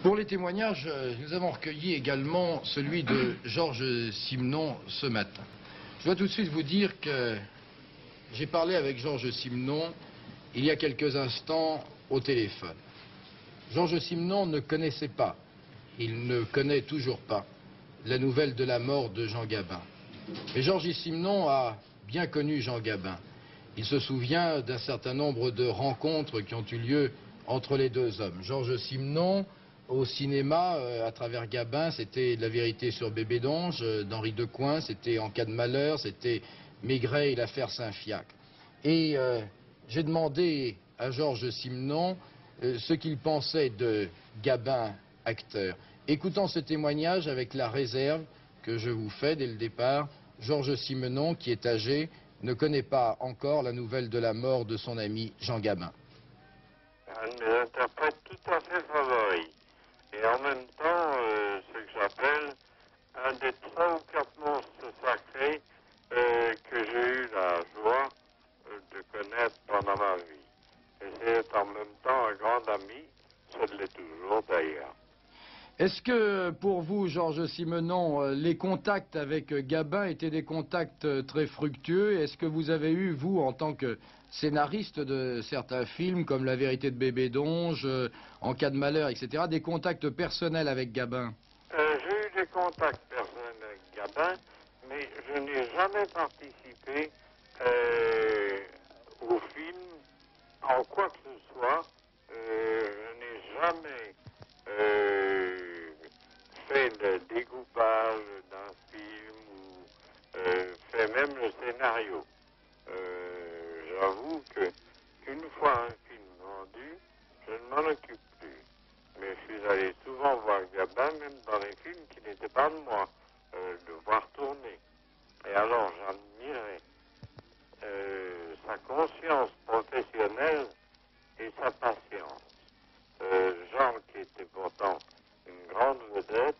Pour les témoignages, nous avons recueilli également celui de Georges Simenon ce matin. Je dois tout de suite vous dire que j'ai parlé avec Georges Simenon il y a quelques instants au téléphone. Georges Simenon ne connaissait pas, il ne connaît toujours pas, la nouvelle de la mort de Jean Gabin. Mais Georges Simenon a bien connu Jean Gabin. Il se souvient d'un certain nombre de rencontres qui ont eu lieu entre les deux hommes. Georges Simenon, au cinéma, à travers Gabin, c'était La vérité sur Bébé d'Ange, d'Henri Decoing, c'était En cas de malheur, c'était Maigret et l'affaire Saint-Fiacre. Et j'ai demandé à Georges Simenon ce qu'il pensait de Gabin, acteur. Écoutons ce témoignage avec la réserve que je vous fais dès le départ. Georges Simenon, qui est âgé, ne connaît pas encore la nouvelle de la mort de son ami Jean Gabin. Un de mes interprètes tout à fait favoris. Et en même temps, ce que j'appelle un des 3 ou 4 monstres sacrés que j'ai eu la joie de connaître pendant ma vie. Et c'est en même temps un grand ami, ça l'est toujours d'ailleurs. Est-ce que pour vous, Georges Simenon, les contacts avec Gabin étaient des contacts très fructueux? Est-ce que vous avez eu, vous, en tant que scénariste de certains films, comme La vérité de Bébé d'Ange, En cas de malheur, etc., des contacts personnels avec Gabin? J'ai eu des contacts personnels avec Gabin, mais je n'ai jamais participé au film, en quoi que ce soit. Je n'ai jamais fait le découpage d'un film ou fait même le scénario. J'avoue que une fois un film vendu, je ne m'en occupe plus. Mais je suis allé souvent voir Gabin, même dans les films qui n'étaient pas de moi, le voir tourner. Et alors j'admirais sa conscience professionnelle et sa patience. Jean, qui était pourtant une grande vedette,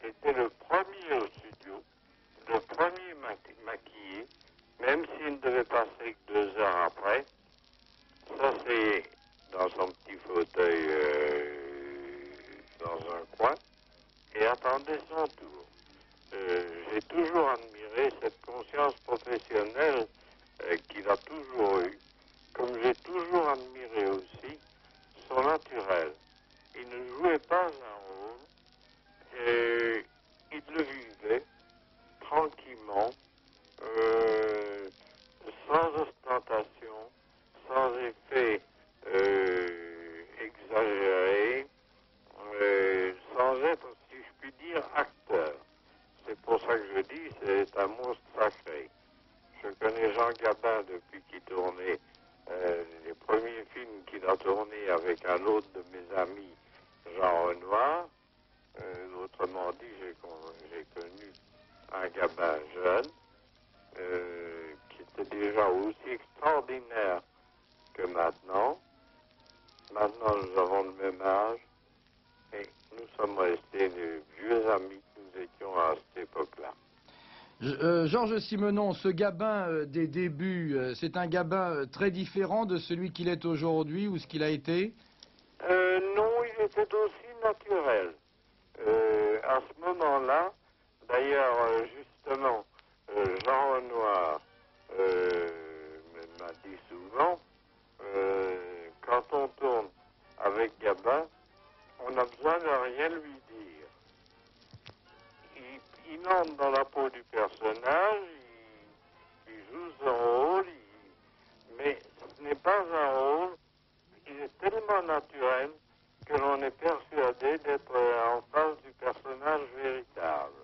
était le premier au studio, le premier maquillé, même s'il ne devait passer que 2 heures après, s'asseyait dans son petit fauteuil dans un coin et attendait son tour. J'ai toujours admiré cette conscience professionnelle qu'il a toujours eue, comme j'ai toujours admiré aussi son naturel. Il ne jouait pas un rôle, et il le vivait tranquillement, sans ostentation, sans effet exagéré, sans être, si je puis dire, acteur. C'est pour ça que je dis, c'est un monstre sacré. Je connais Jean Gabin depuis qu'il tournait les premiers films qu'il a tournés avec un autre de mes amis, Jean Renoir. Autrement dit, j'ai connu un Gabin jeune, qui était déjà aussi extraordinaire que maintenant. Maintenant, nous avons le même âge et nous sommes restés de vieux amis que nous étions à cette époque-là. Georges Simenon, ce Gabin des débuts, c'est un Gabin très différent de celui qu'il est aujourd'hui ou ce qu'il a été? Non, il était aussi naturel. À ce moment-là, d'ailleurs, justement, Jean Renoir m'a dit souvent, quand on tourne avec Gabin, on n'a besoin de rien lui dire. Il entre dans la peau du personnage, il joue son rôle, mais ce n'est pas un rôle, il est tellement naturel que l'on est persuadé d'être en face du personnage véritable.